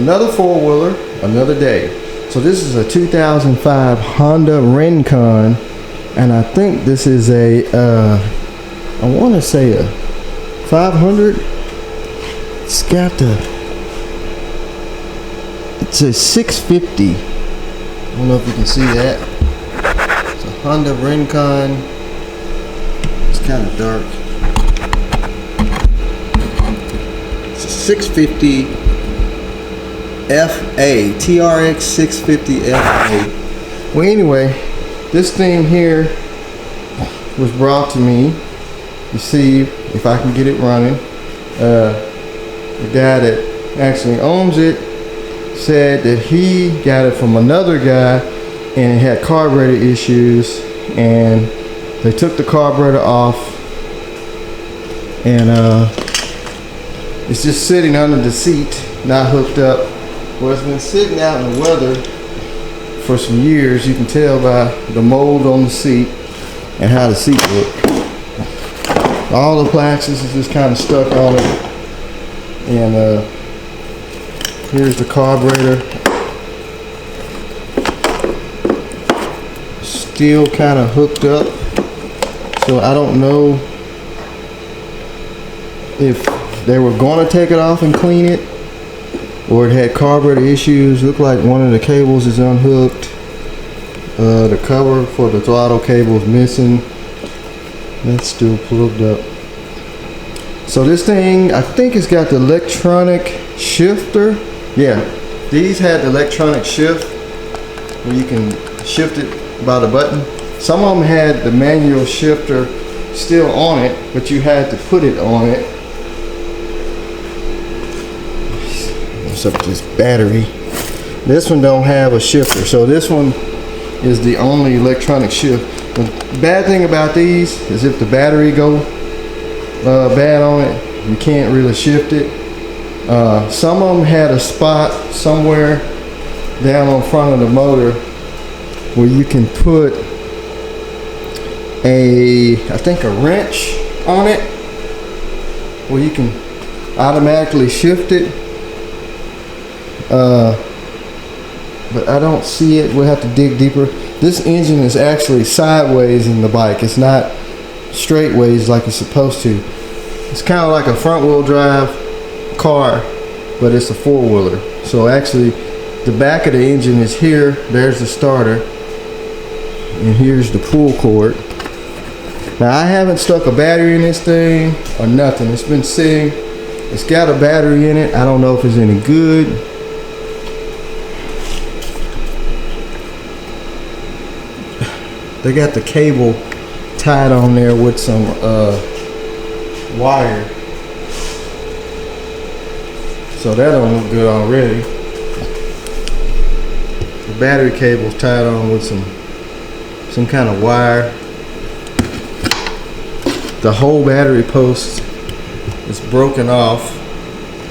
another four-wheeler, another day. So this is a 2005 Honda Rincon, and I think this is a I want to say a 500. It's got it's a 650. I don't know if you can see that. It's a Honda Rincon. It's kind of dark. It's a 650 FA, TRX 650 FA. Well, anyway, this thing here was brought to me. You see, if I can get it running. The guy that actually owns it said that he got it from another guy and it had carburetor issues, and they took the carburetor off, and it's just sitting under the seat, not hooked up. Well, it's been sitting out in the weather for some years. You can tell by the mold on the seat and how the seat looked. All the plastics is just kind of stuck on it. And here's the carburetor. Still kind of hooked up. So I don't know if they were going to take it off and clean it, or it had carburetor issues. Looked like one of the cables is unhooked. The cover for the throttle cable is missing. That's still plugged up. So this thing, I think it's got the electronic shifter. Yeah, these had the electronic shift where you can shift it by the button. Some of them had the manual shifter still on it, but you had to put it on it. What's up with this battery? This one don't have a shifter, so this one is the only electronic shift. The bad thing about these is if the battery go bad on it, you can't really shift it. Some of them had a spot somewhere down on front of the motor where you can put I think a wrench on it, where you can automatically shift it. But I don't see it. We'll have to dig deeper. This engine is actually sideways in the bike. It's not straight ways like it's supposed to. It's kind of like a front wheel drive car, but it's a four-wheeler. So actually the back of the engine is here. There's the starter, and here's the pull cord. Now I haven't stuck a battery in this thing or nothing. It's been sitting. It's got a battery in it. I don't know if it's any good. They got the cable tied on there with some wire. So that don't look good already. The battery cable's tied on with some kind of wire. The whole battery post is broken off,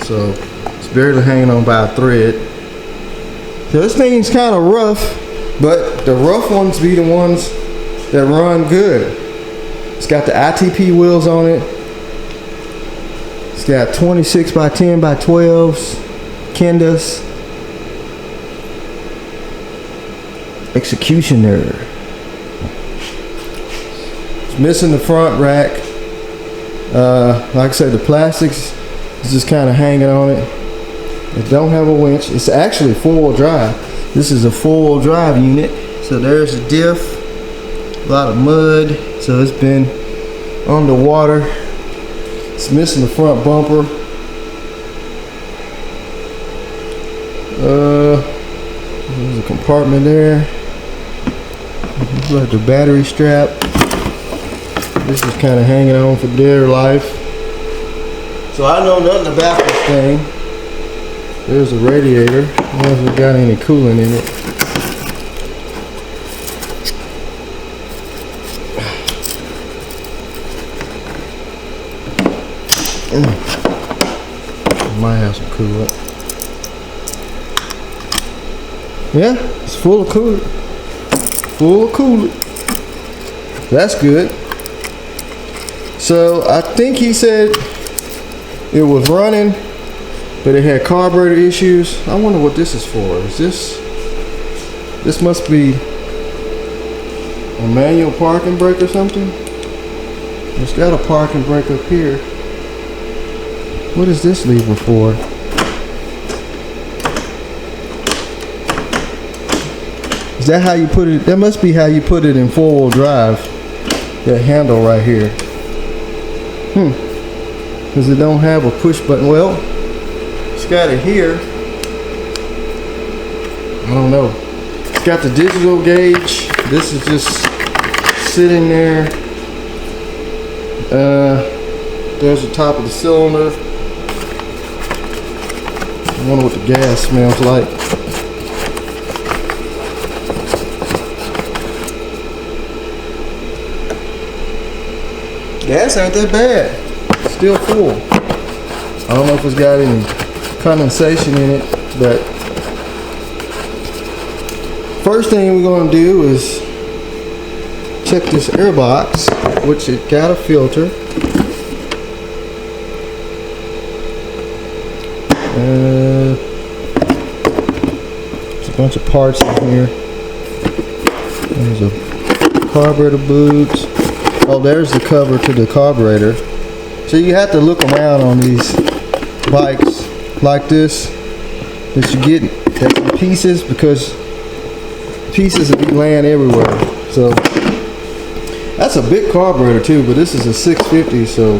so it's barely hanging on by a thread. So this thing's kind of rough, but the rough ones be the ones that run good. It's got the ITP wheels on it. It's got 26 by 10 by 12s, Kendas. Executioner. It's missing the front rack. Like I said, the plastics is just kind of hanging on it. It don't have a winch. It's actually four-wheel drive. This is a four-wheel drive unit. So there's the diff. A lot of mud, so it's been underwater. It's missing the front bumper. There's a compartment there. Looks like the battery strap. This is kind of hanging on for dear life. So I know nothing about this thing. There's a radiator. I don't know if it got any coolant in it. Might have some coolant. Yeah, it's full of coolant. Full of coolant. That's good. So I think he said it was running but it had carburetor issues. I wonder what this is for. Is this must be a manual parking brake or something? It's got a parking brake up here. What is this lever for? Is that how you put it? That must be how you put it in four-wheel drive. That handle right here. Because it don't have a push button. Well, it's got it here. I don't know. It's got the digital gauge. This is just sitting there. There's the top of the cylinder. I wonder what the gas smells like. Gas ain't that bad. It's still full. I don't know if it's got any condensation in it, but first thing we're going to do is check this air box, which it got a filter. There's a bunch of parts in here. There's a carburetor boots. Oh, there's the cover to the carburetor. So you have to look around on these bikes like this, that you get some pieces, because pieces will be laying everywhere. So that's a big carburetor too, but this is a 650, so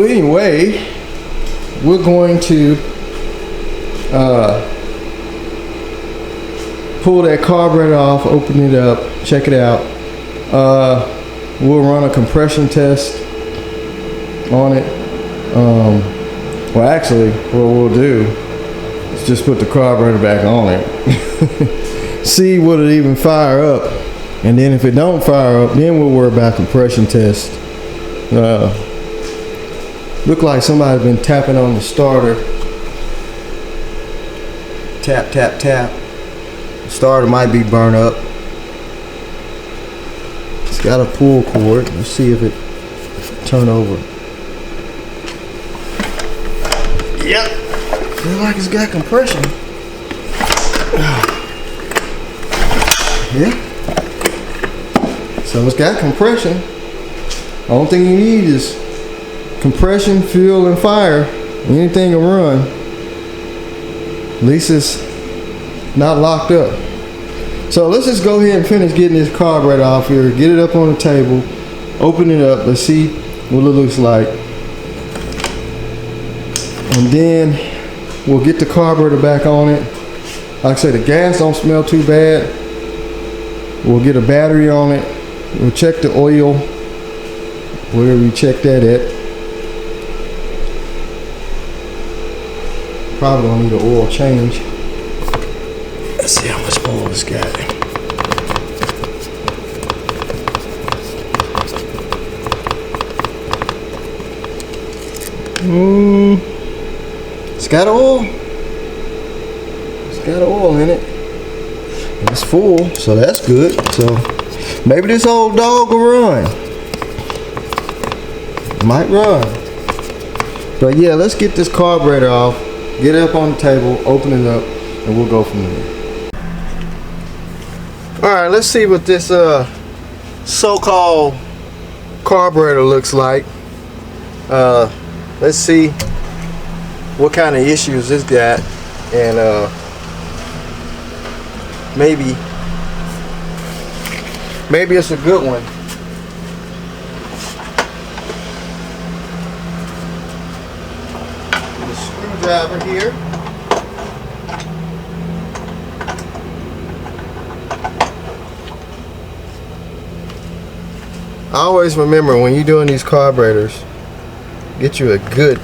anyway, we're going to pull that carburetor off, open it up, check it out. We'll run a compression test on it. Well, actually, what we'll do is just put the carburetor back on it. See would it even fire up, and then if it don't fire up, then we'll worry about compression test. Look like somebody's been tapping on the starter. Tap, tap, tap. The starter might be burned up. It's got a pull cord. Let's see if it turn over. Yep. Feels like it's got compression. Yeah. So it's got compression. Only thing you need is compression, fuel, and fire. Anything will run. At least it's not locked up. So let's just go ahead and finish getting this carburetor off here. Get it up on the table. Open it up. Let's see what it looks like. And then we'll get the carburetor back on it. Like I said, the gas don't smell too bad. We'll get a battery on it. We'll check the oil, wherever you check that at. Probably gonna need an oil change. Let's see how much oil it's got. It's got oil. It's got oil in it. It's full, so that's good. So maybe this old dog will run. Might run. But yeah, let's get this carburetor off. Get it up on the table, open it up, and we'll go from there. Alright, let's see what this so-called carburetor looks like. Let's see what kind of issues it's got, and maybe it's a good one. The screwdriver here. I always remember when you're doing these carburetors, get you a good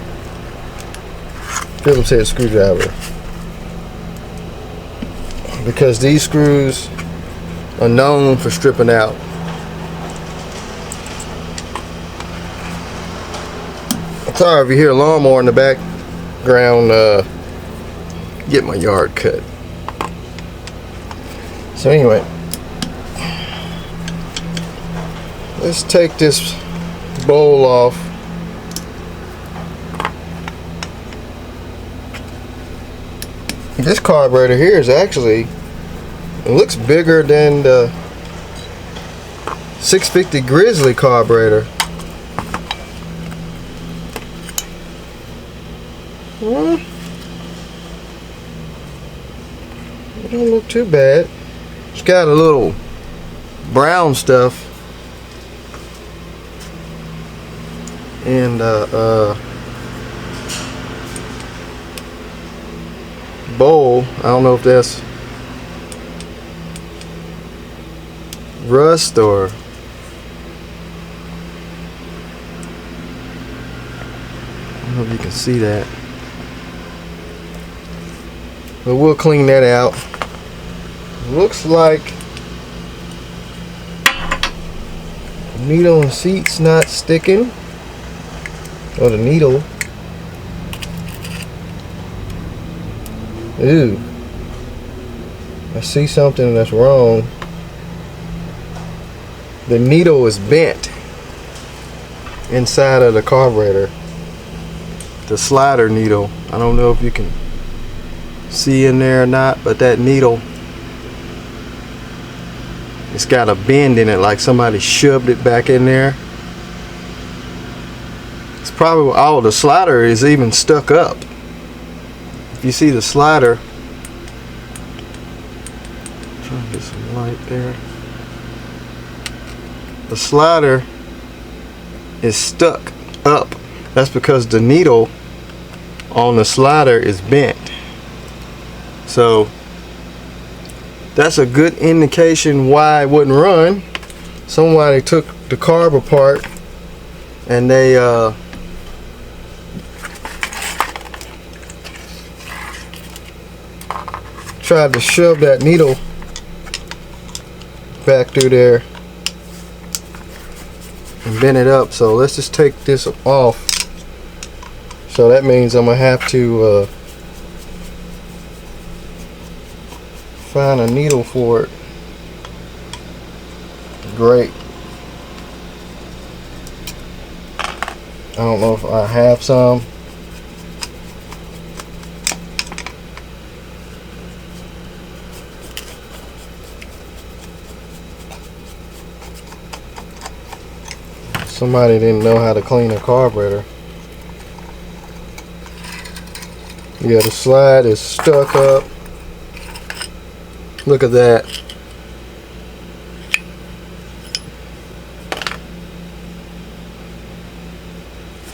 Phillips head screwdriver, because these screws are known for stripping out. Sorry if you hear a lawnmower in the background, get my yard cut. So anyway, let's take this bowl off. This carburetor here is actually, it looks bigger than the 650 Grizzly carburetor. Well, it don't look too bad. It's got a little brown stuff and bowl. I don't know if that's rust or I don't know if you can see that, but we'll clean that out. Looks like needle and seat's not sticking, or the needle. Ooh, I see something that's wrong. The needle is bent inside of the carburetor. The slider needle. I don't know if you can see in there or not, but that needle, it's got a bend in it, like somebody shoved it back in there. It's probably, oh, the slider is even stuck up. If you see the slider, trying to get some light there. The slider is stuck up. That's because the needle on the slider is bent. So that's a good indication why it wouldn't run. Somebody took the carb apart and they tried to shove that needle back through there and bend it up. So let's just take this off. So that means I'm gonna have to find a needle for it. Great. I don't know if I have some. Somebody didn't know how to clean a carburetor. Yeah, the slide is stuck up. Look at that.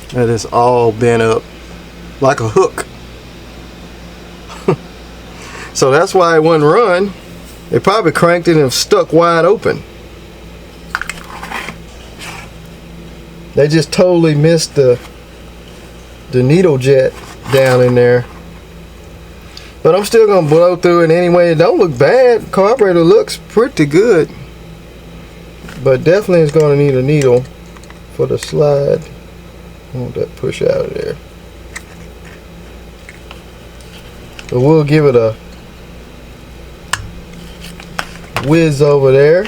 That is all bent up like a hook. So that's why it wouldn't run. They probably cranked it and stuck wide open. They just totally missed the needle jet down in there. But I'm still gonna blow through it anyway. It don't look bad. Carburetor looks pretty good. But definitely it's gonna need a needle for the slide. I want that push out of there. So we'll give it a whiz over there.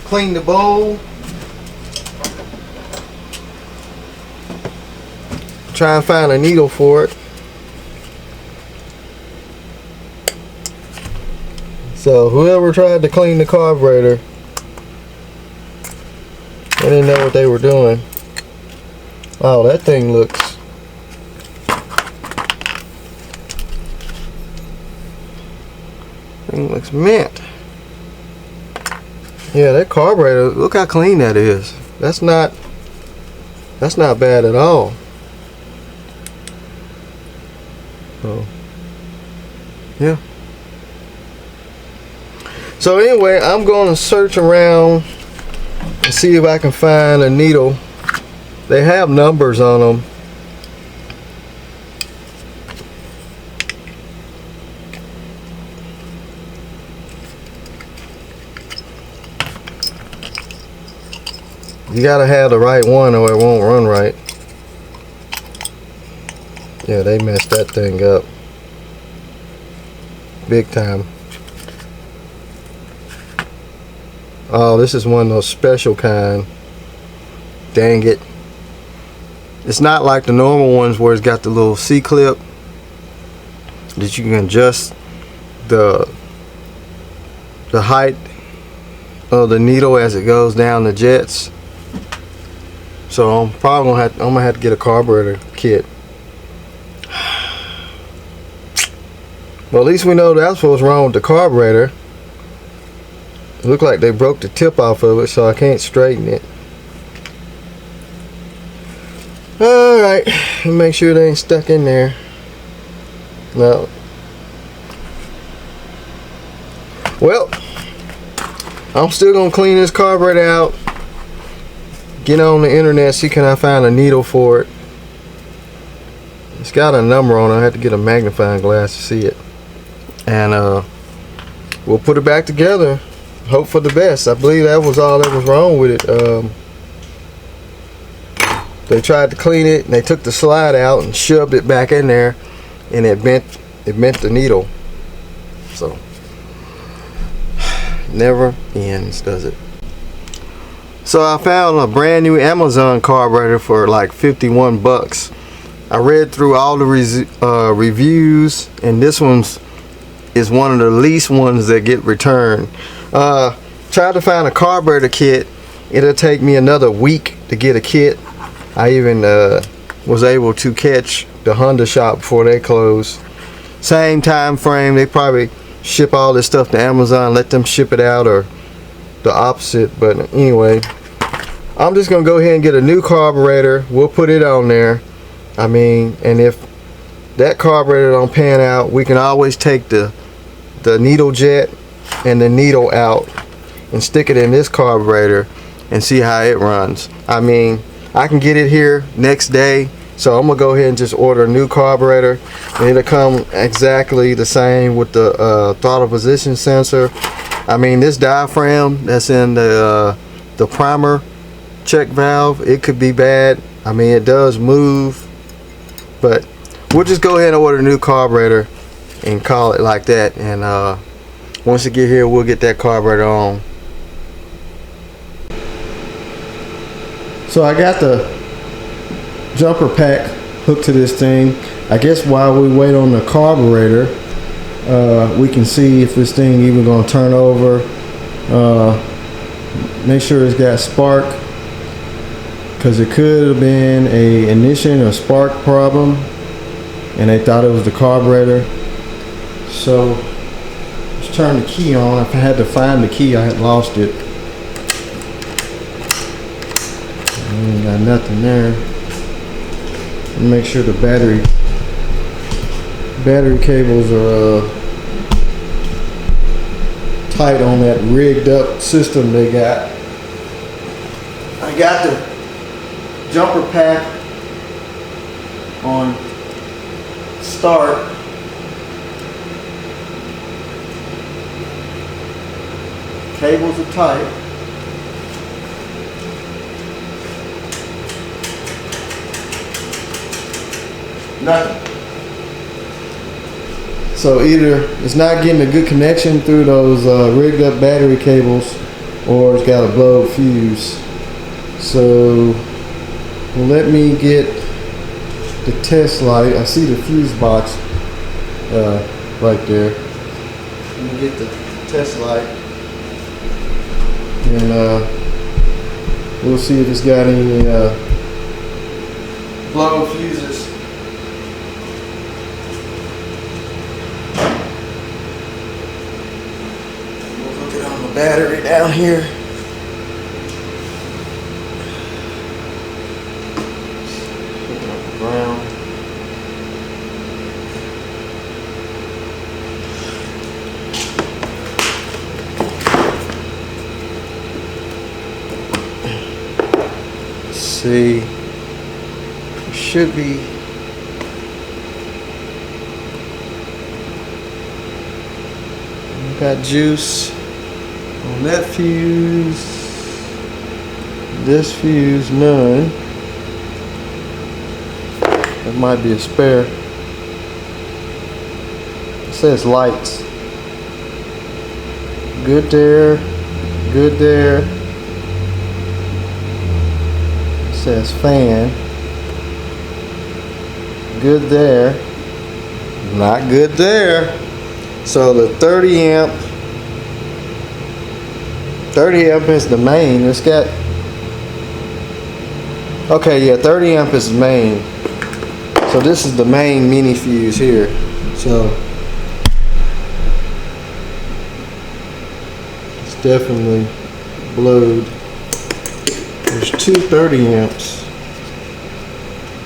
Clean the bowl. Try and find a needle for it. So whoever tried to clean the carburetor, they didn't know what they were doing. Oh, that thing looks mint. Yeah, that carburetor, look how clean that is. That's not bad at all. Oh, yeah. So anyway, I'm going to search around and see if I can find a needle. They have numbers on them. You gotta have the right one or it won't run right. Yeah, they messed that thing up big time. Oh, this is one of those special kind. Dang it. It's not like the normal ones where it's got the little C-clip that you can adjust the height of the needle as it goes down the jets. So I'm probably gonna have to get a carburetor kit. Well, at least we know that's what's wrong with the carburetor. It looked like they broke the tip off of it, so I can't straighten it. Alright, make sure it ain't stuck in there. No. Well, I'm still gonna clean this carburetor out. Get on the internet, see can I find a needle for it. It's got a number on it. I have to get a magnifying glass to see it. And we'll put it back together. Hope for the best. I believe that was all that was wrong with it. They tried to clean it and they took the slide out and shoved it back in there, and it bent the needle. So never ends, does it? So I found a brand new Amazon carburetor for like 51 bucks. I read through all the reviews, and this one's is one of the least ones that get returned. Tried to find a carburetor kit. It'll take me another week to get a kit. I even was able to catch the Honda shop before they close. Same time frame. They probably ship all this stuff to Amazon, let them ship it out, or the opposite. But anyway, I'm just gonna go ahead and get a new carburetor. We'll put it on there. I mean, and if that carburetor don't pan out, we can always take the needle jet and the needle out and stick it in this carburetor and see how it runs. I mean, I can get it here next day, so I'm gonna go ahead and just order a new carburetor, and it'll come exactly the same with the throttle position sensor. I mean, this diaphragm that's in the primer check valve, it could be bad. I mean, it does move, but we'll just go ahead and order a new carburetor and call it like that. And once it get here, we'll get that carburetor on. So I got the jumper pack hooked to this thing. I guess while we wait on the carburetor, we can see if this thing even gonna turn over. Make sure it's got spark, because it could have been a ignition or spark problem and they thought it was the carburetor. So let's turn the key on. If I had to find the key, I had lost it. Ain't got nothing there. Make sure the battery cables are tight on that rigged up system they got. I got the jumper pack on start. Cables are tight. Nothing. So either it's not getting a good connection through those rigged up battery cables, or it's got a blow fuse. So let me get the test light. I see the fuse box right there. Let me get the test light, and we'll see if it's got any blow fuses. We'll look it on the battery down here. See, it should be got juice on that fuse. This fuse, none. That might be a spare. It says lights. Good there, good there. says fan. Good there. Not good there. So the 30 amp is the main. It's got, okay, yeah, 30 amp is the main. So this is the main mini fuse here. So it's definitely blowed. There's two 30 amps.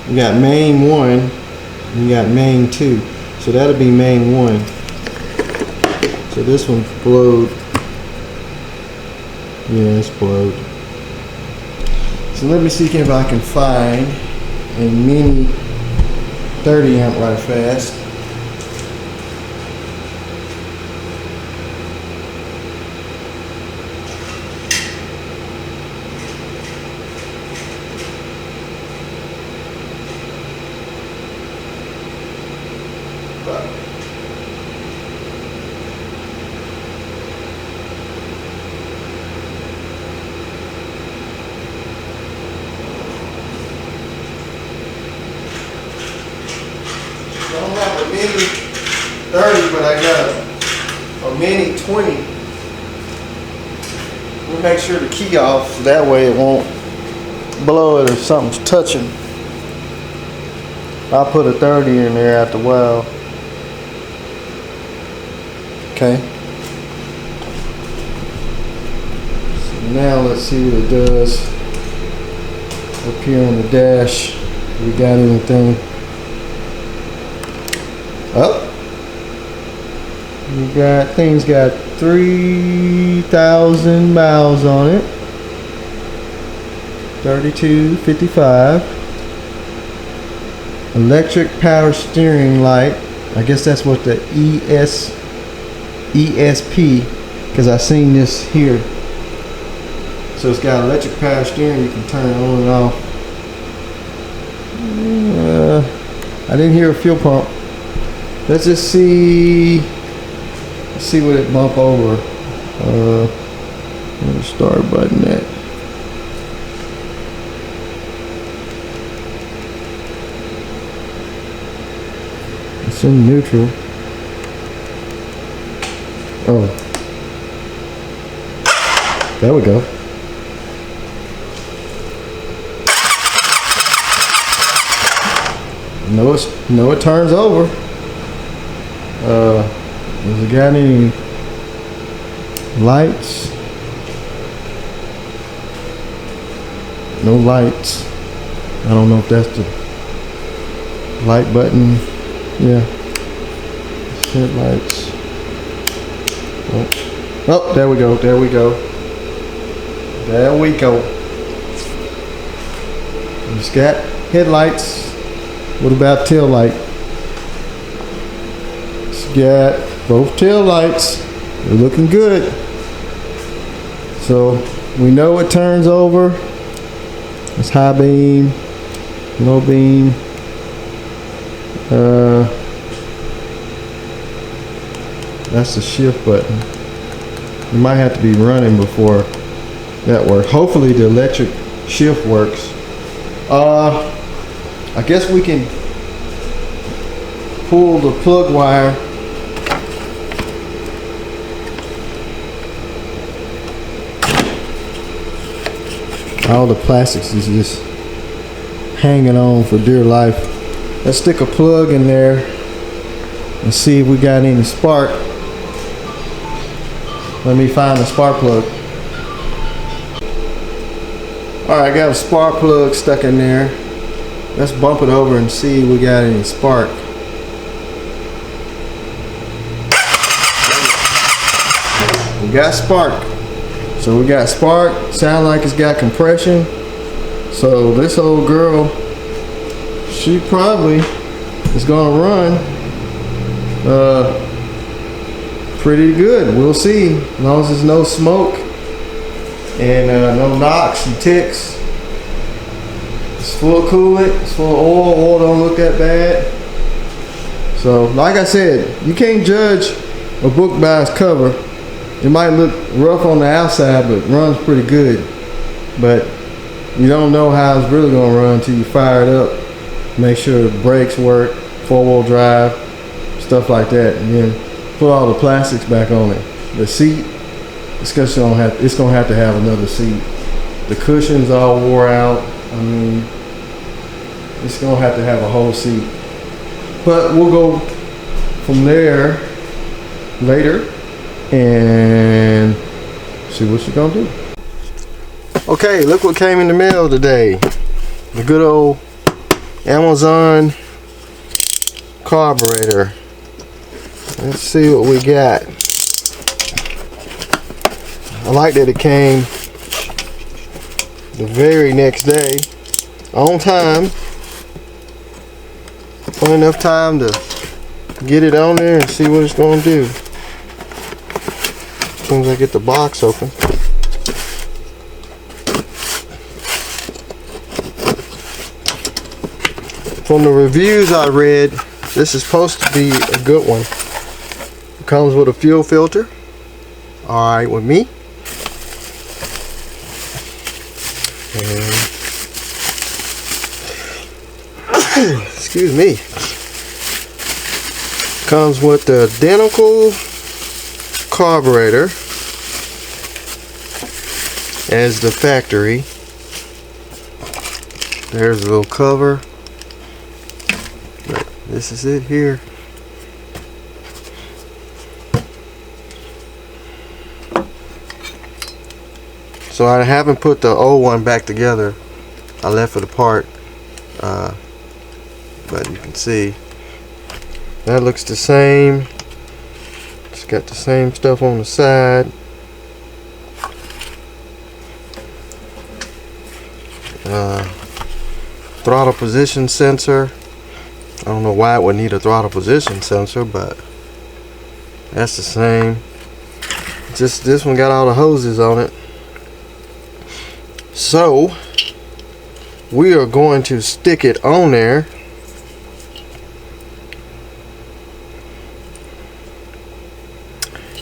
You got main 1 and you got main 2. So that'll be main 1. So this one's blowed. Yeah, it's blowed. So let me see if I can find a mini 30 amp right fast. I don't have a mini 30, but I got a mini 20. We'll make sure to key off so that way it won't blow it if something's touching. I'll put a 30 in there after a while. Okay. So now let's see what it does up here on the dash. We got anything? Oh, you got, thing's got 3,000 miles on it. 3255. Electric power steering light. I guess that's what the ESP, because I seen this here. So it's got electric power steering. You can turn it on and off. I didn't hear a fuel pump. Let's just see. Let's see what it bump over. Where's the start button at? It's in neutral. Oh, there we go. No, it turns over. Has it got any lights? No lights. I don't know if that's the light button. Yeah. Headlights. Oh, there we go. There we go. There we go. It's got headlights. What about tail light? It's got both tail lights. They're looking good. So we know it turns over. It's high beam, low beam. That's the shift button. You might have to be running before that works. Hopefully the electric shift works. I guess we can pull the plug wire. All the plastics is just hanging on for dear life. Let's stick a plug in there and see if we got any spark. Let me find the spark plug. Alright, I got a spark plug stuck in there. Let's bump it over and see if we got any spark. We got spark. So we got spark. Sound like it's got compression. So this old girl, she probably is gonna run pretty good. We'll see. As long as there's no smoke and no knocks and ticks. It's full of coolant, it's full of oil. Oil don't look that bad. So like I said, you can't judge a book by its cover. It might look rough on the outside, but runs pretty good. But You don't know how it's really gonna run until you fire it up. Make sure the brakes work, 4-wheel drive, stuff like that, and then put all the plastics back on it. The seat, it's gonna have to have another seat. The cushion's all wore out. I mean, it's gonna have to have a whole seat. But we'll go from there later and see what you're gonna do. Okay, look what came in the mail today. The good old Amazon carburetor. Let's see what we got. I like that it came the very next day on time. Plenty enough time to get it on there and see what it's going to do. As soon as I get the box open. From the reviews I read, this is supposed to be a good one. It comes with a fuel filter. Alright with me. And excuse me. Comes with the identical carburetor as the factory. There's a little cover. This is it here. So I haven't put the old one back together. I left it apart. But you can see that looks the same. It's got the same stuff on the side. Throttle position sensor. I don't know why it would need a throttle position sensor, but that's the same. Just this one got all the hoses on it. So we are going to stick it on there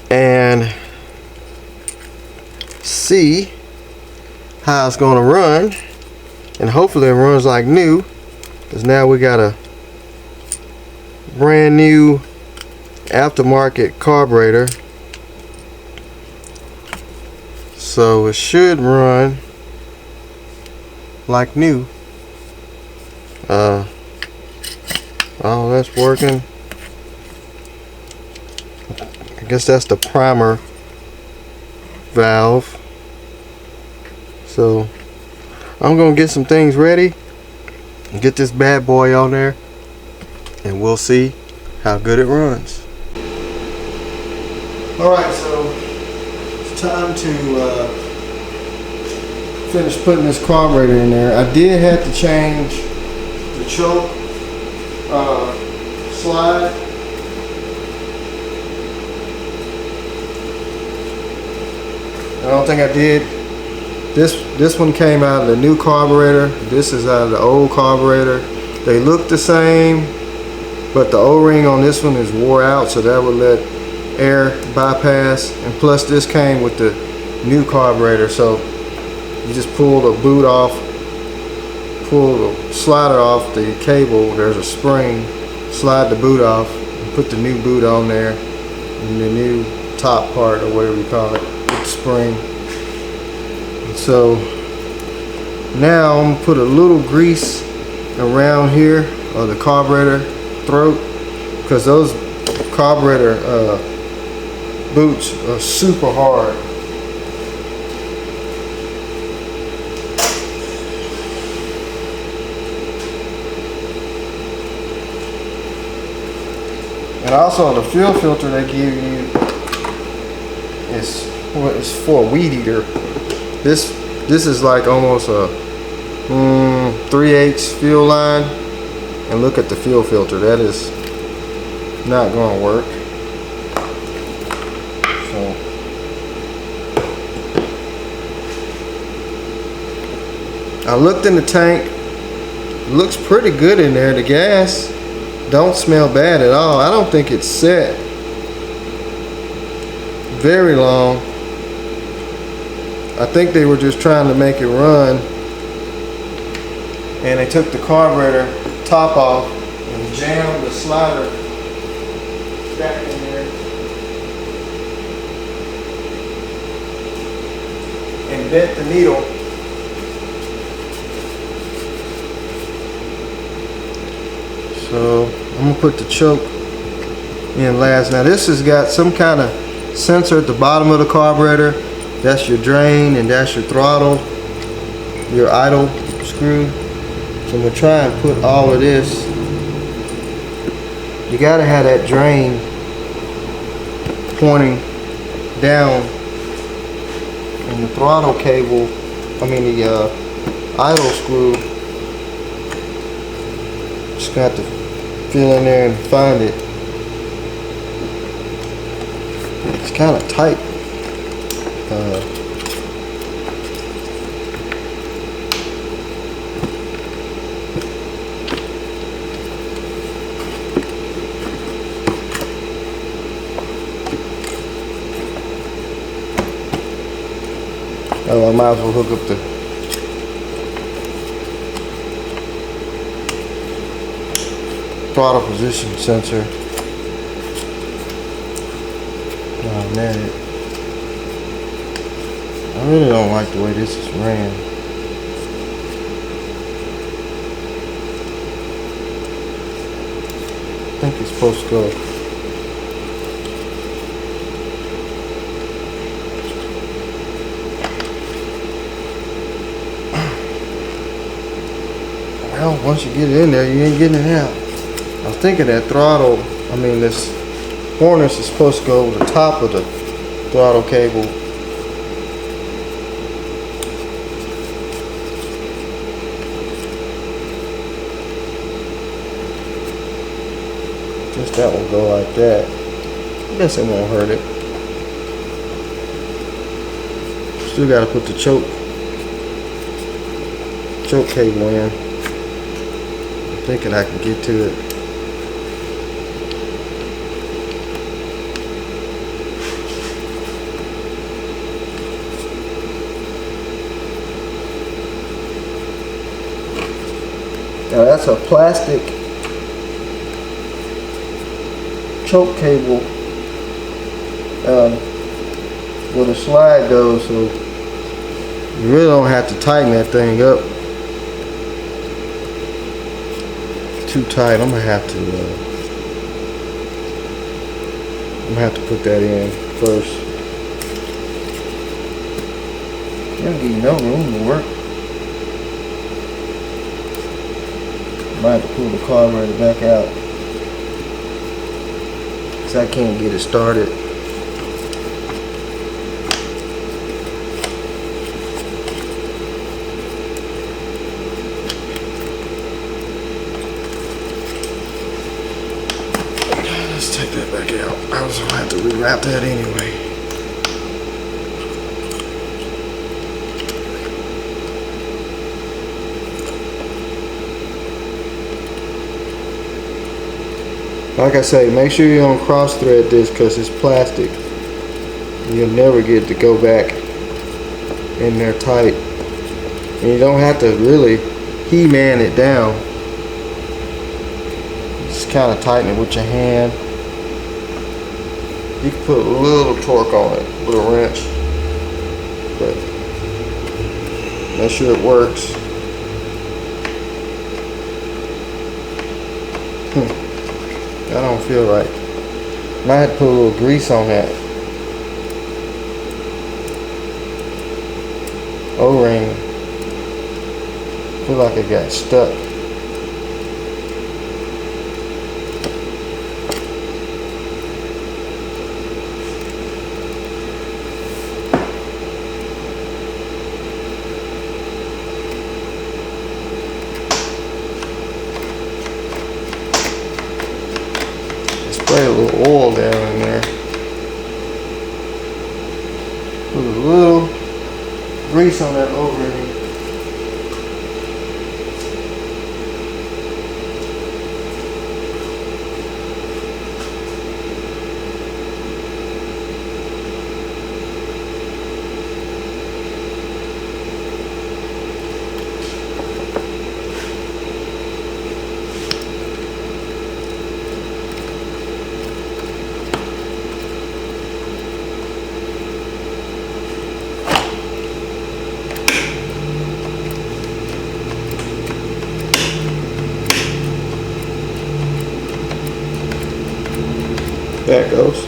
and see how it's going to run, and hopefully it runs like new, because now we got a brand new aftermarket carburetor, so it should run like new. Oh, that's working. I guess that's the primer valve. So I'm gonna get some things ready and get this bad boy on there, and we'll see how good it runs. Alright, so it's time to finish putting this carburetor in there. I did have to change the choke slide. I don't think I did. This one came out of the new carburetor. This is out of the old carburetor. They look the same, but the O-ring on this one is wore out, so that would let air bypass. And plus this came with the new carburetor, so you just pull the boot off, pull the slider off the cable. There's a spring. Slide the boot off and put the new boot on there, and the new top part, or whatever you call it, with the spring. And so now I'm gonna put a little grease around here of the carburetor throat, because those carburetor boots are super hard. And also the fuel filter they give you is for a weed eater. This is like almost a 3/8 fuel line, and look at the fuel filter. That is not going to work. So I looked in the tank. It looks pretty good in there. The gas don't smell bad at all. I don't think it's set very long. I think they were just trying to make it run and they took the carburetor top off and jammed the slider back in there and bent the needle. So I'm gonna put the choke in last. Now this has got some kind of sensor at the bottom of the carburetor. That's your drain and that's your throttle, your idle screw. So I'm gonna try and put all of this. You gotta have that drain pointing down, and the throttle cable, the idle screw, just got to feel in there and find it. It's kind of tight. Oh, I might as well hook up the throttle position sensor. Oh man, I really don't like the way this is ran. I think it's supposed to go. Well, once you get it in there, you ain't getting it out. I was thinking that throttle, this harness is supposed to go over the top of the throttle cable. Just that will go like that. I guess it won't hurt it. Still got to put the choke cable in. I'm thinking I can get to it. Now that's a plastic choke cable where the slide goes, so you really don't have to tighten that thing up too tight. I'm gonna have to put that in first. That'll give you no room to work. Might have to pull the carburetor back out because I can't get it started. Let's take that back out. I was gonna have to rewrap that anyway. Like I say, make sure you don't cross thread this because it's plastic. You'll never get to go back in there tight. And you don't have to really He-Man it down. Just kind of tighten it with your hand. You can put a little torque on it, a little wrench. But make sure it works. That don't feel right. Might have to put a little grease on that O-ring. Feel like it got stuck. Spray a little oil down in there. Put a little grease on that O-ring. There it goes.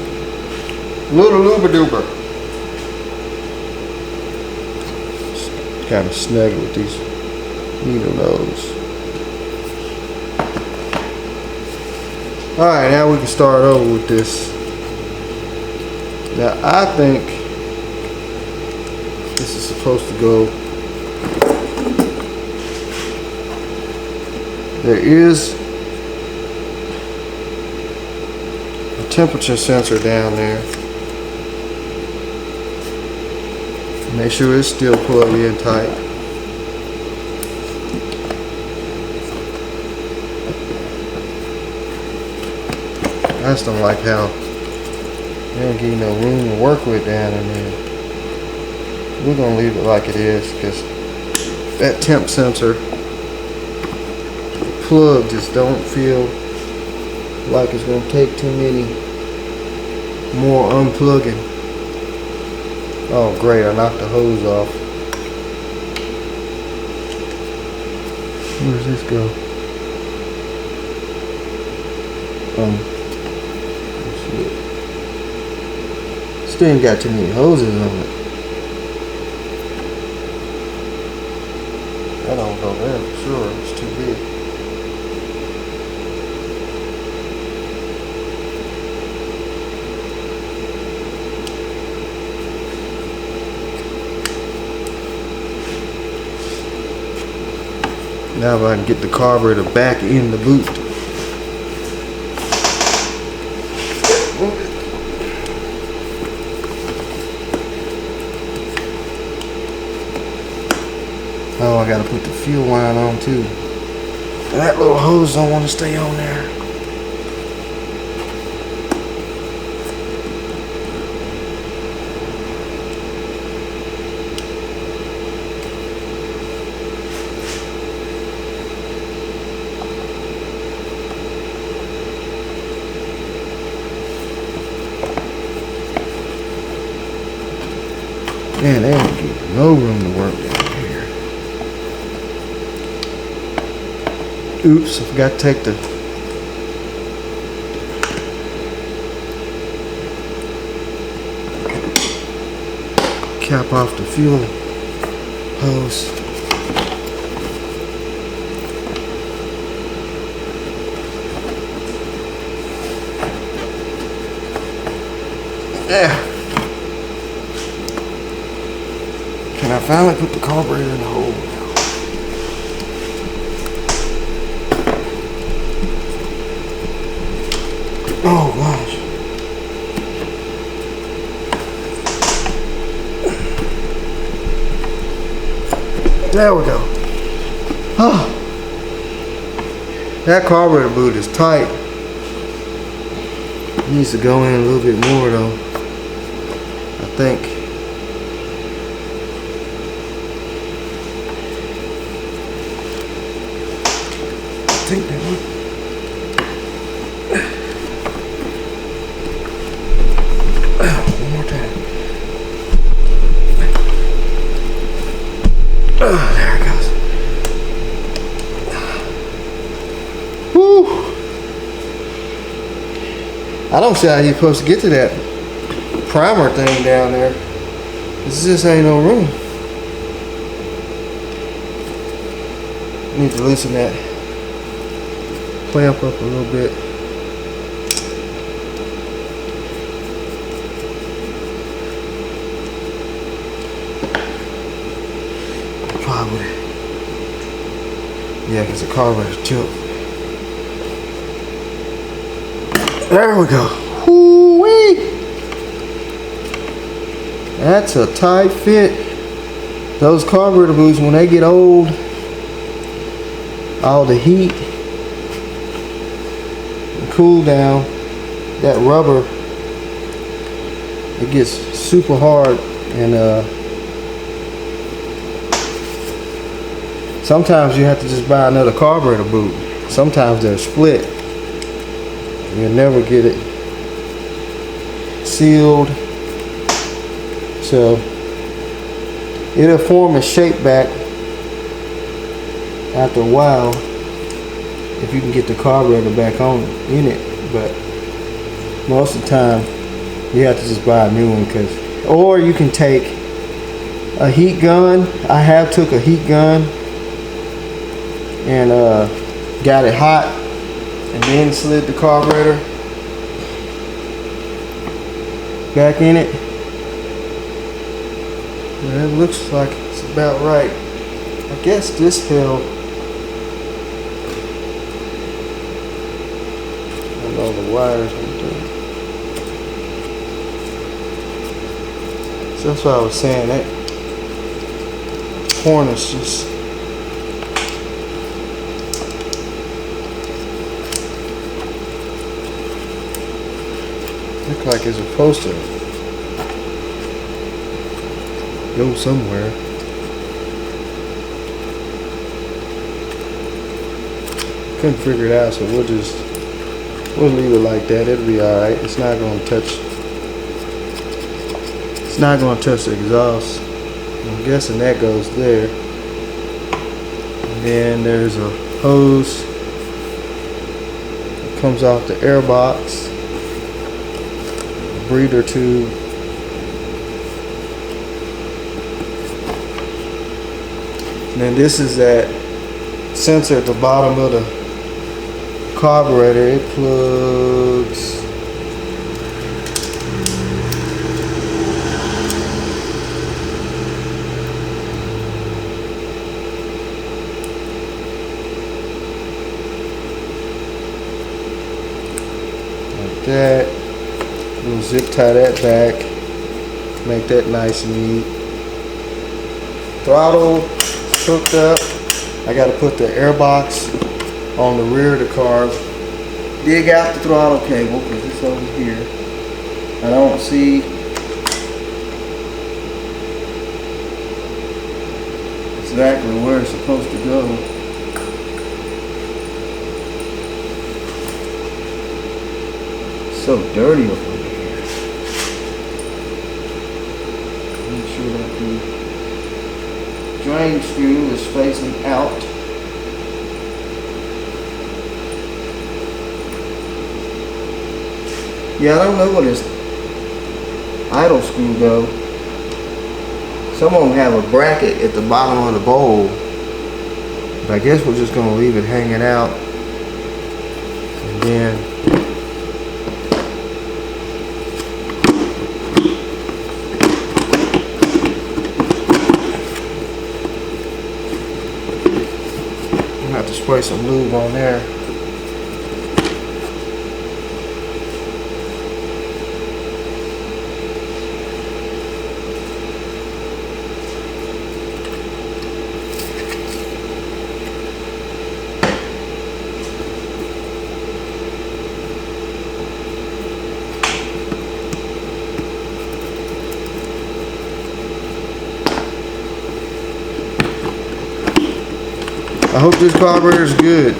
Little loober doober. Kind of snuggle with these needle nose. Alright, now we can start over with this. Now I think this is supposed to go. There is a temperature sensor down there. Make sure it's still plugged in tight. I just don't like how they don't give you no room to work with down in there. We're gonna leave it like it is because that temp sensor plug just don't feel like it's gonna take too many more unplugging. Oh great, I knocked the hose off. Where does this go? Let's see. Still ain't got too many hoses on it. That don't go there for sure, it's too big. Now if I can get the carburetor back in the boot. Oh, I gotta put the fuel line on too. And that little hose don't want to stay on there. Man, they ain't getting no room to work down here. Oops, I forgot to take the cap off the fuel hose. Yeah. Can I finally put the carburetor in the hole now? Oh gosh. There we go. Oh. That carburetor boot is tight. It needs to go in a little bit more though. I think. Take that one. One more time. There it goes. Whew. I don't see how you're supposed to get to that primer thing down there. This just ain't no room. Need to loosen that clamp up a little bit. Probably. Yeah, because the carburetor's choked. There we go. Whoo-wee! That's a tight fit. Those carburetor boots, when they get old, all the heat and cool down, that rubber, it gets super hard, and sometimes you have to just buy another carburetor boot. Sometimes they're split. You'll never get it sealed. So it'll form a shape back after a while if you can get the carburetor back on in it. But most of the time you have to just buy a new one, or you can take a heat gun. I have took a heat gun and got it hot and then slid the carburetor back in it. Well, it looks like it's about right. I guess this held, I don't know the wires right there. So that's what I was saying, that corner's just look like it's supposed to go somewhere. Couldn't figure it out, so we'll leave it like that. It'll be alright. It's not gonna touch the exhaust. I'm guessing that goes there. And then there's a hose that comes off the air box, a breather tube. And then this is that sensor at the bottom of the carburetor. It plugs like that. We'll zip tie that back, make that nice and neat. Throttle hooked up. I got to put the air box on the rear of the car. Dig out the throttle cable because it's over here. I don't see exactly where it's supposed to go. It's so dirty over here. Make sure that the drain screw is facing out. Yeah, I don't know where this idle screw go. Some of them have a bracket at the bottom of the bowl. But I guess we're just gonna leave it hanging out. And then I'm gonna have to spray some lube on there. I hope this carburetor is good.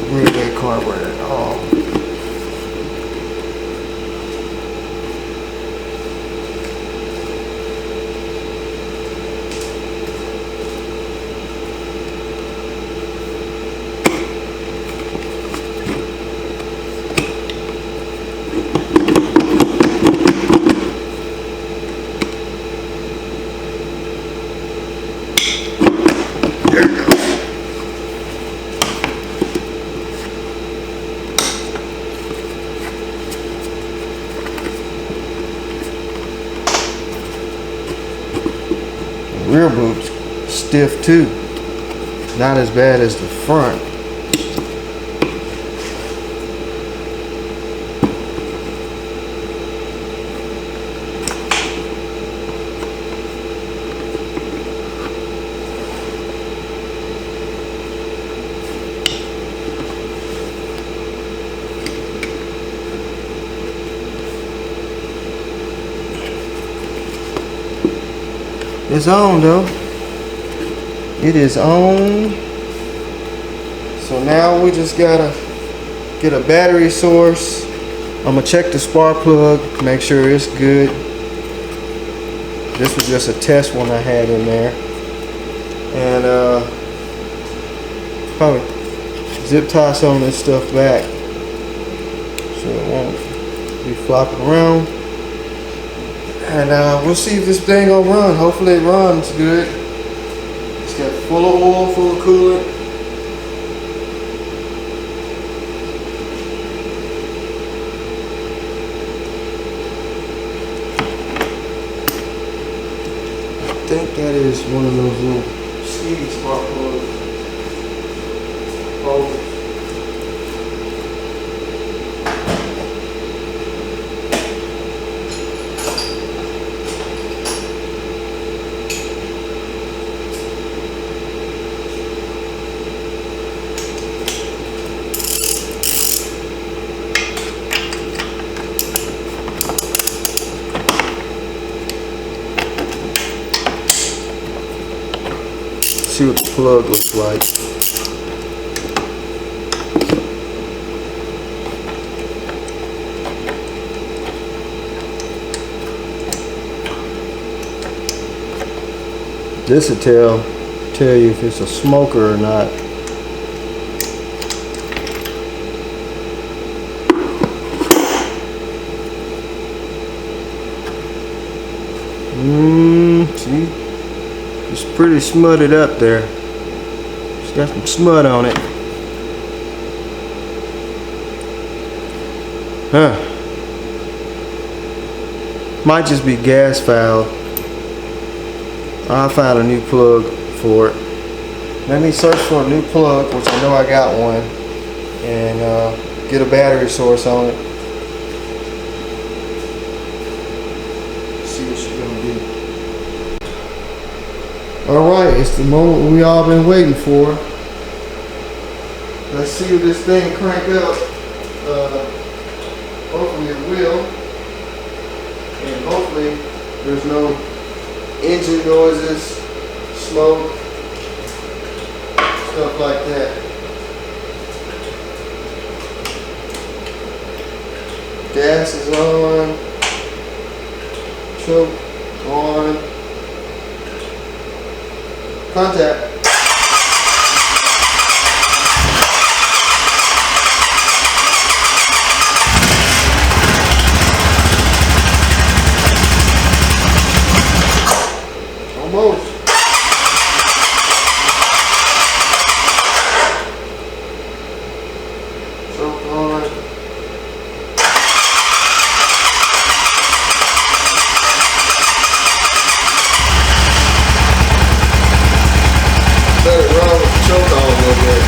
Where's that carburetor? Oh. Rear boot's stiff too. Not as bad as the front. It's on though. It is on. So now we just gotta get a battery source. I'm gonna check the spark plug, make sure it's good. This was just a test one I had in there. And probably zip tie some of this stuff back so it won't be flopping around. And we'll see if this thing gonna run. Hopefully it runs good. It's got full of oil, full of coolant. I think that is one of those little speedy spark plugs. See what the plug looks like. This will tell you if it's a smoker or not. See? It's pretty smutted up there. It's got some smut on it. Huh. Might just be gas valve. I found a new plug for it. Let me search for a new plug, which I know I got one, and get a battery source on it. See what she's gonna do. Alright, it's the moment we all been waiting for. Let's see if this thing crank up. Hopefully it will. And hopefully there's no engine noises, smoke, stuff like that. Gas is on. Choke on. Contact. Almost. Choke on. Let it run with the choke on a little bit.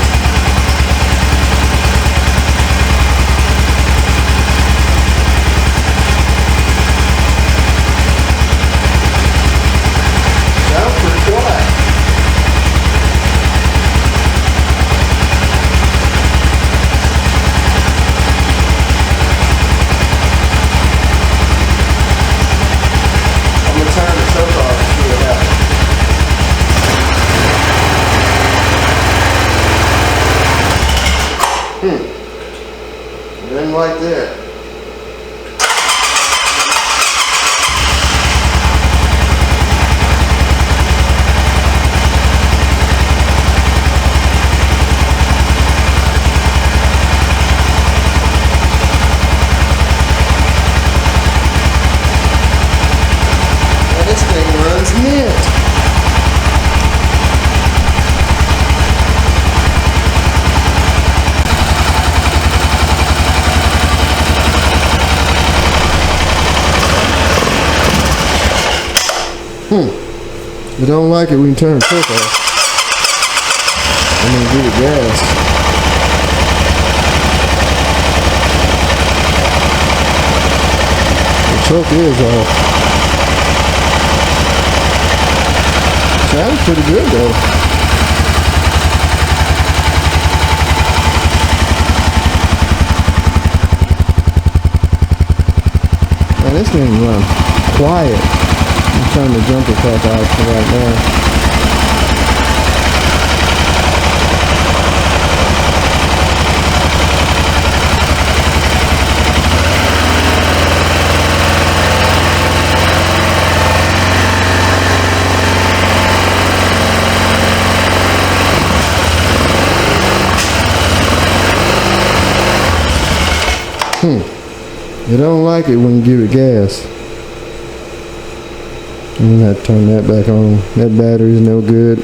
Sounds pretty quiet. I'm gonna turn the choke off and see what happens. Didn't like that. Now this thing runs mint. If you don't like it, we can turn the choke off. I'm gonna do the gas. The choke is off. Sounds pretty good though. Now this thing runs quiet. I'm turning the jumper pack out for right now. It don't like it when you give it gas. I'm gonna have to turn that back on. That battery's no good.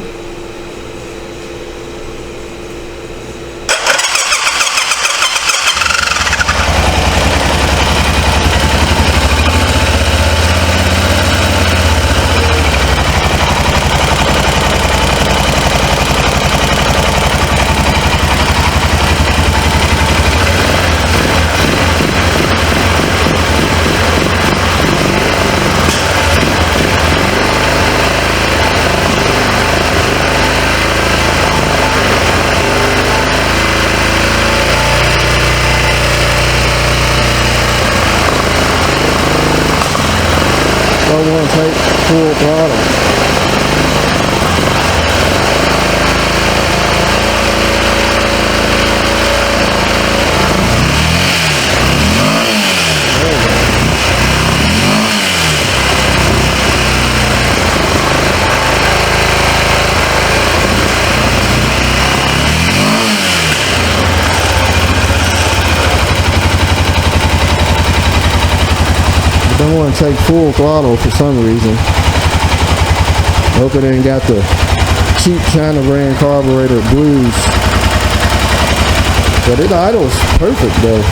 I want to take full throttle. I don't want to take full throttle for some reason. Hope it ain't got the cheap China brand carburetor blues. But it idles perfect though.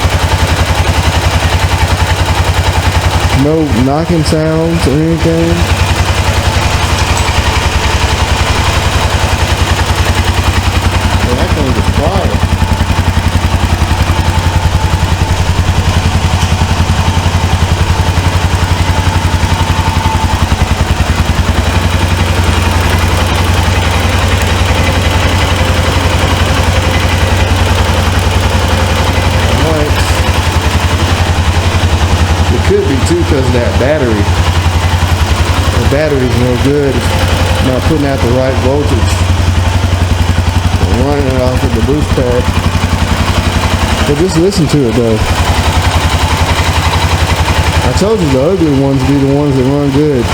No knocking sounds or anything. Yeah, that thing is quiet. Could be too because of that battery. The battery's no good. It's not putting out the right voltage. I'm running it off of the boost pad. But just listen to it though. I told you the ugly ones be the ones that run good.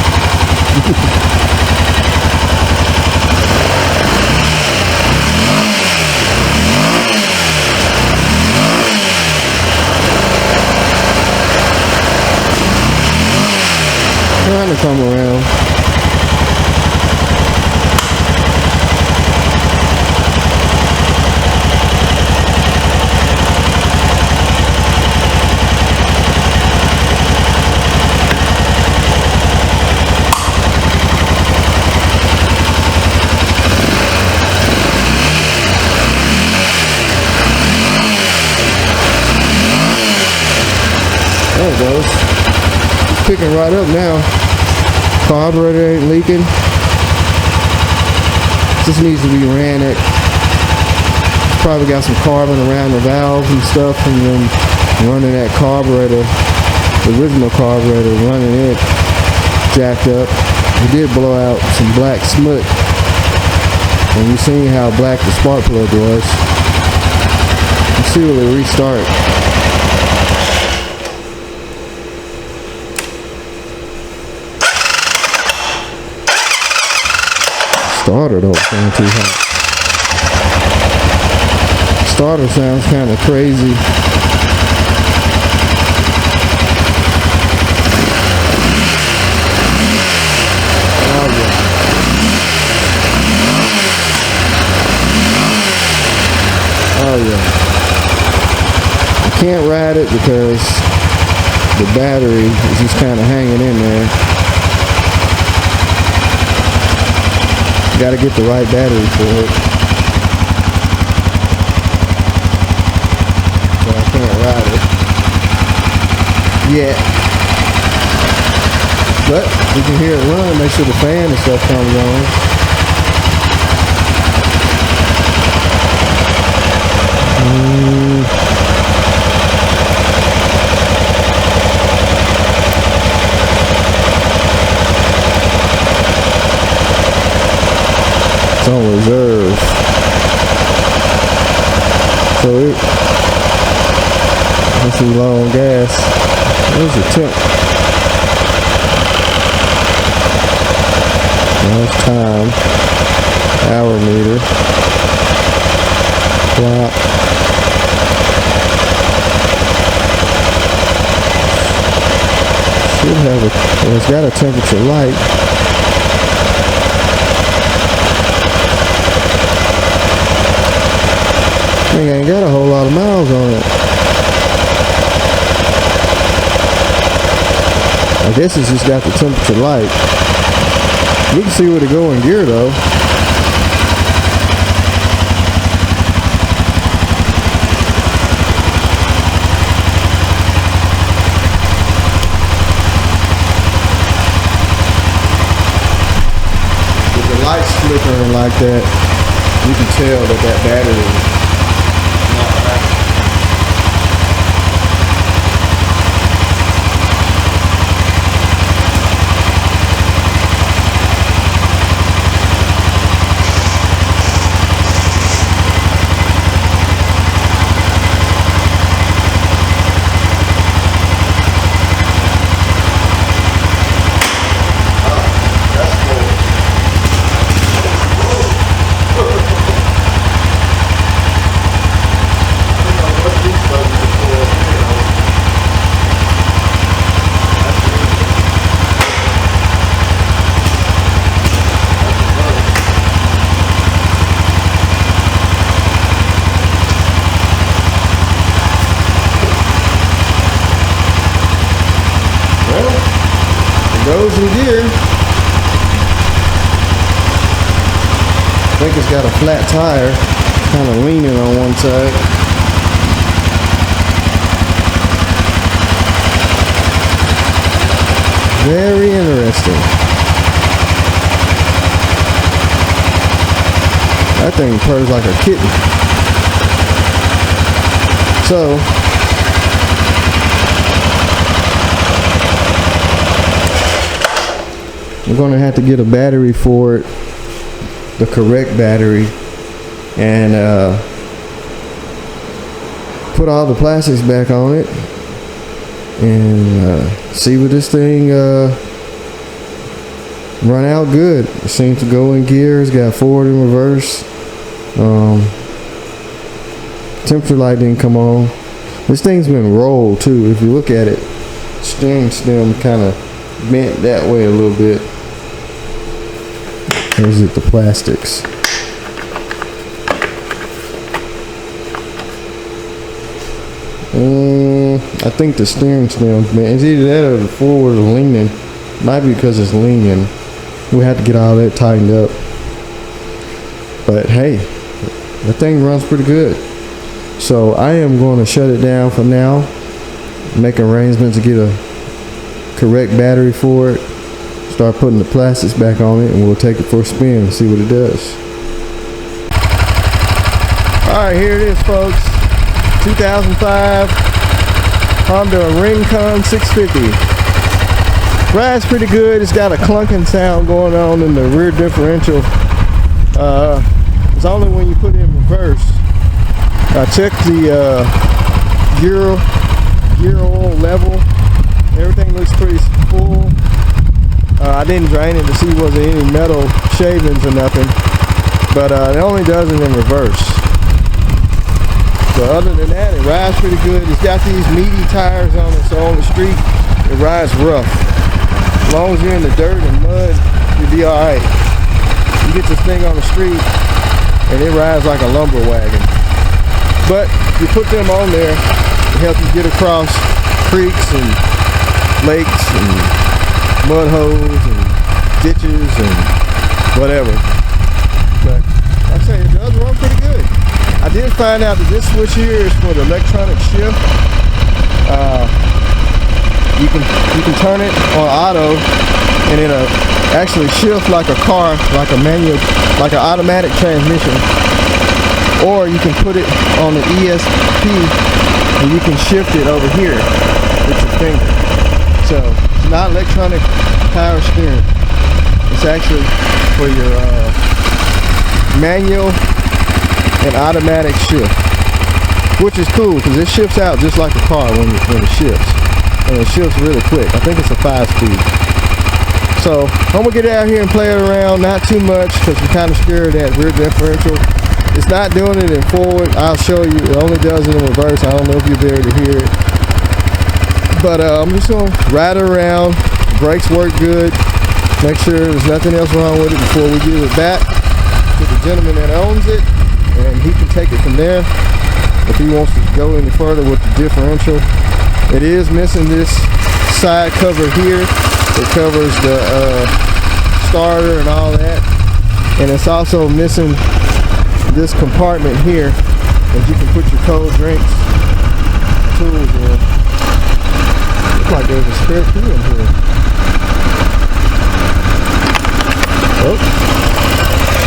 Trying to come around. There it goes. It's picking right up now. Carburetor ain't leaking. Just needs to be ran at. Probably got some carbon around the valves and stuff from them running that carburetor, the original carburetor, running it jacked up. It did blow out some black smut. And you seen how black the spark plug was. Let's see will it restart. Starter don't sound too hot. Starter sounds kind of crazy. Oh yeah. Oh yeah. I can't ride it because the battery is just kind of hanging in there. Got to get the right battery for it. So I can't ride it yet. But you can hear it run, make sure the fan and stuff comes on. It's on reserve. So let's see, low on gas. There's the temp. There's time. Hour meter. Clock. it's got a temperature light. Thing ain't got a whole lot of miles on it. I guess it's just got the temperature light. You can see where to go in gear though. With the lights flickering like that, you can tell that that battery is not right. Goes in gear. I think it's got a flat tire, kind of leaning on one side. Very interesting. That thing purrs like a kitten. So we're going to have to get a battery for it, the correct battery, and put all the plastics back on it and see what this thing run out good. It seems to go in gear. It's got forward and reverse. Temperature light didn't come on. This thing's been rolled too. If you look at it, steering stem kind of bent that way a little bit. Here's it, the plastics. I think the steering stem's bent. It's either that or the forward leaning. Might be because it's leaning. We have to get all that tightened up. But hey, the thing runs pretty good. So I am going to shut it down for now. Make arrangements to get a correct battery for it. Start putting the plastics back on it, and we'll take it for a spin and see what it does. Alright, here it is, folks. 2005 Honda Rincon 650. Rides pretty good. It's got a clunking sound going on in the rear differential. It's only when you put it in reverse. I checked the gear oil level. Everything looks pretty full. I didn't drain it to see was there any metal shavings or nothing, but it only does it in reverse. So other than that, it rides pretty good. It's got these meaty tires on it, so on the street it rides rough. As long as you're in the dirt and mud, you'll be alright. You get this thing on the street and it rides like a lumber wagon. But you put them on there to help you get across creeks and lakes and mud holes and ditches and whatever. But like I say, it does run pretty good. I did find out that this switch here is for the electronic shift. You can turn it on auto and it'll actually shift like a car, like a manual, like an automatic transmission. Or you can put it on the ESP and you can shift it over here with your finger. So it's not electronic power steering. It's actually for your manual and automatic shift, which is cool because it shifts out just like a car when it shifts, and it shifts really quick. I think it's a 5-speed. So I'm gonna get out here and play it around, not too much because I'm kind of scared of that rear differential. It's not doing it in forward. I'll show you. It only does it in reverse. I don't know if you'll be able to hear it, but I'm just gonna ride it around, brakes work good. Make sure there's nothing else wrong with it before we give it back to the gentleman that owns it, and he can take it from there if he wants to go any further with the differential. It is missing this side cover here that covers the starter and all that, and it's also missing this compartment here that you can put your cold drinks, tools in. Looks like there's a spare key in here. Oh,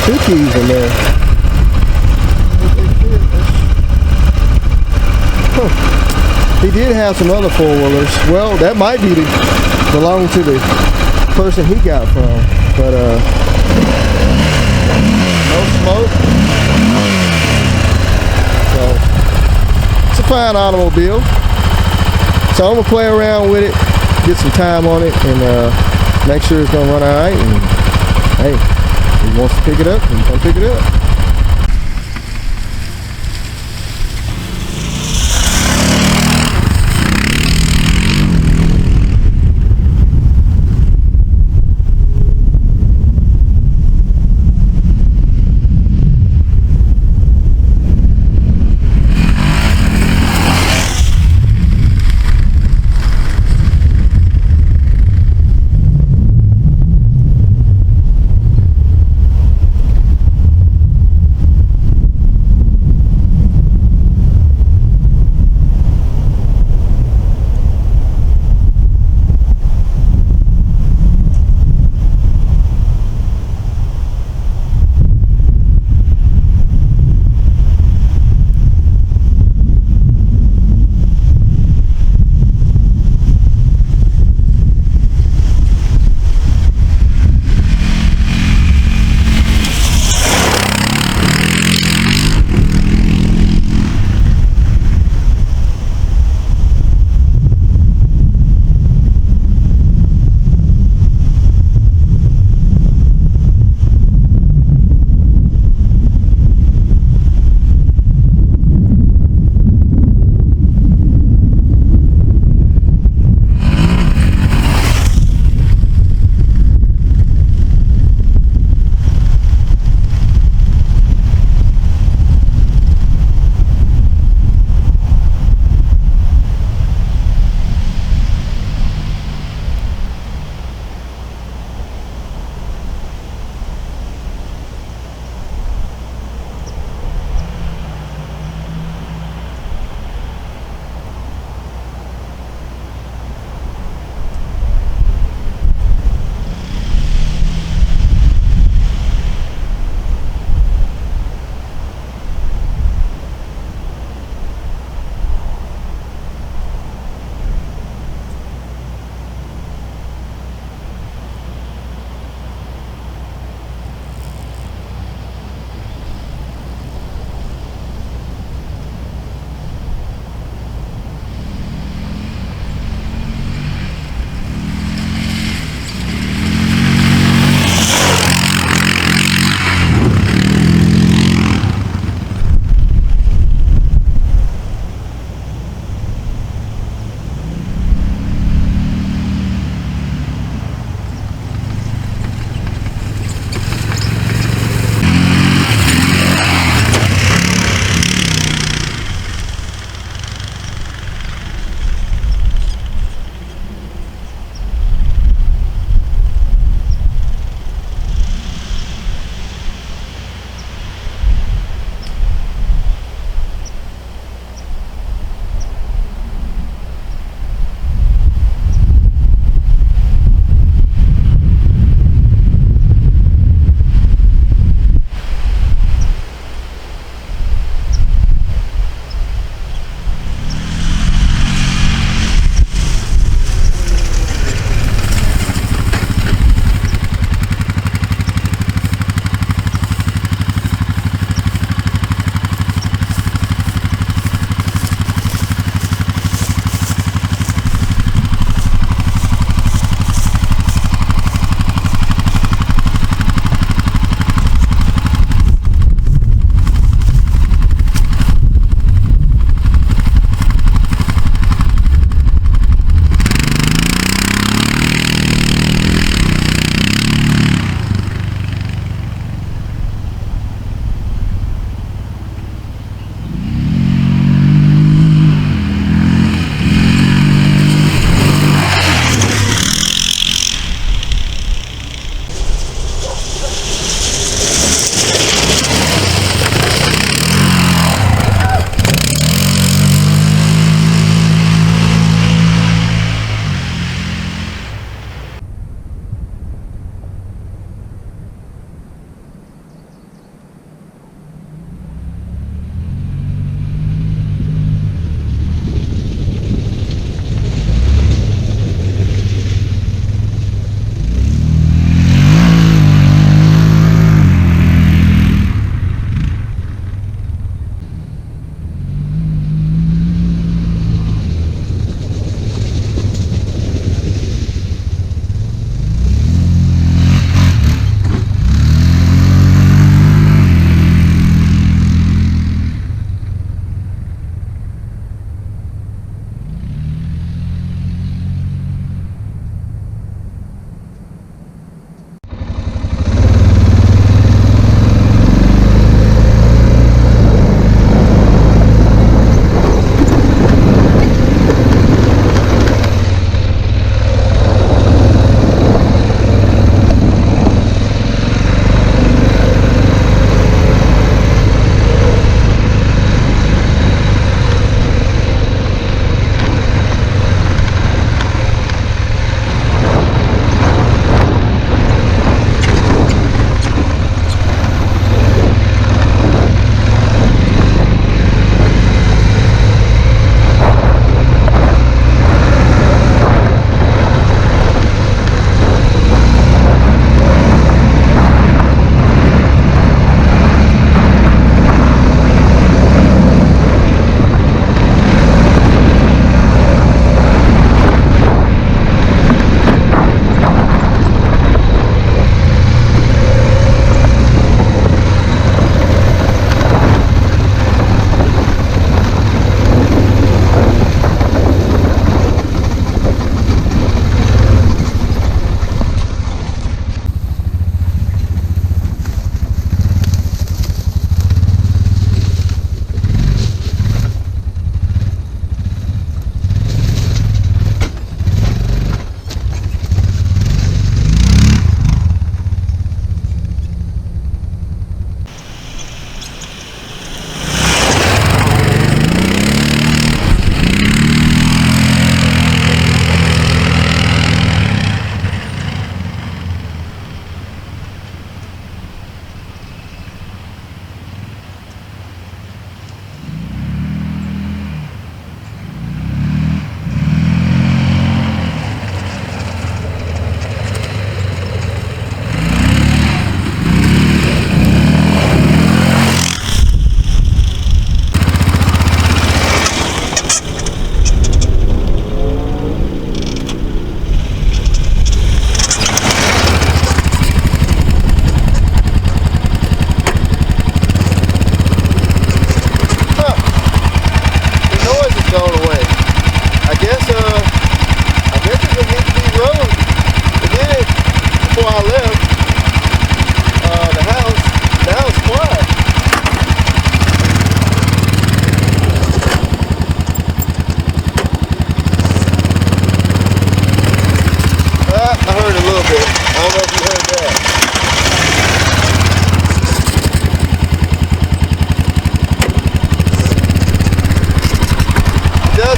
2 keys in there. Huh. He did have some other 4-wheelers. Well, that might be belong to the person he got from, but no smoke. So it's a fine automobile. So I'm gonna play around with it, get some time on it, and make sure it's gonna run all right. And hey, if he wants to pick it up, he can come pick it up.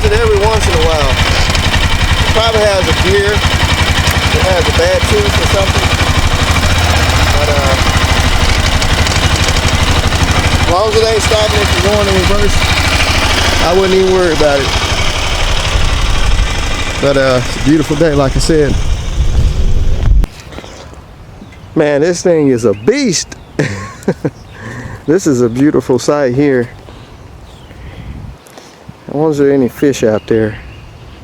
it every once in a while. It probably has a gear. It has a bad tooth or something. But as long as it ain't stopping it from going in reverse, I wouldn't even worry about it. But it's a beautiful day, like I said. Man, this thing is a beast. This is a beautiful sight here. I wonder if there are any fish out there.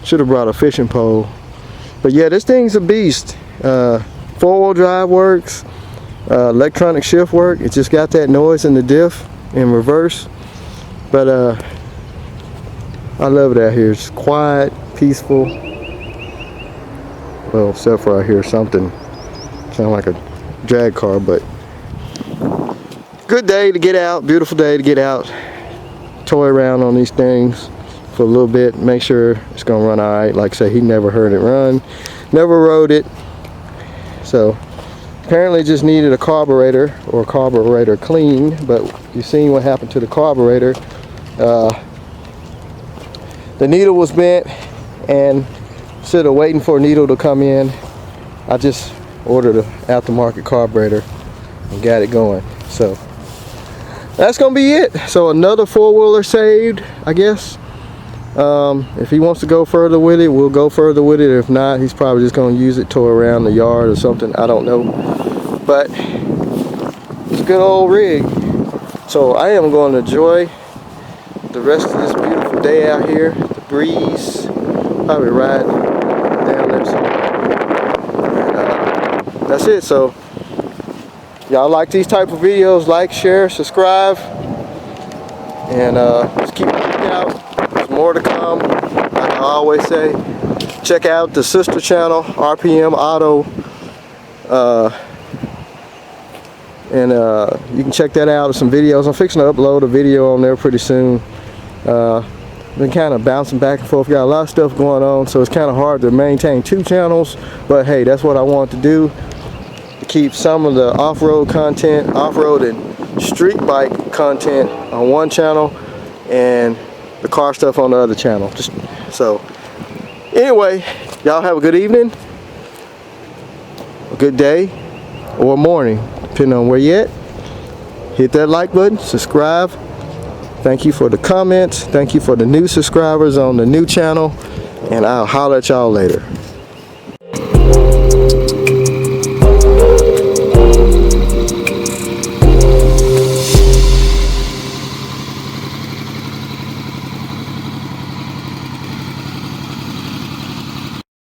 Should have brought a fishing pole. But yeah, this thing's a beast. Four-wheel drive works. Electronic shift work. It just got that noise in the diff in reverse. But I love it out here. It's quiet, peaceful. Well, except for I hear something sound like a drag car, but good day to get out. Beautiful day to get out, toy around on these things for a little bit, make sure it's gonna run all right. Like I say, he never heard it run, never rode it. So apparently just needed a carburetor or carburetor clean, but you've seen what happened to the carburetor. The needle was bent, and instead of waiting for a needle to come in, I just ordered an aftermarket carburetor and got it going. So that's gonna be it. So another four-wheeler saved, I guess. If he wants to go further with it, we'll go further with it. If not, he's probably just gonna use it, tow around the yard or something. I don't know, but it's a good old rig. So I am going to enjoy the rest of this beautiful day out here. The breeze, probably ride down there somewhere. That's it. So y'all like these type of videos, like, share, subscribe, and just keep looking out. There's more to come. Like I always say, check out the sister channel, RPM Auto, and you can check that out. There's some videos. I'm fixing to upload a video on there pretty soon. Been kind of bouncing back and forth. Got a lot of stuff going on, so it's kind of hard to maintain two channels, but hey, that's what I want to do, to keep some of the off-road content, off-road and street bike content on one channel and the car stuff on the other channel. Just so anyway, y'all have a good evening, a good day, or morning, depending on where you're at. Hit that like button, subscribe. Thank you for the comments. Thank you for the new subscribers on the new channel, and I'll holler at y'all later.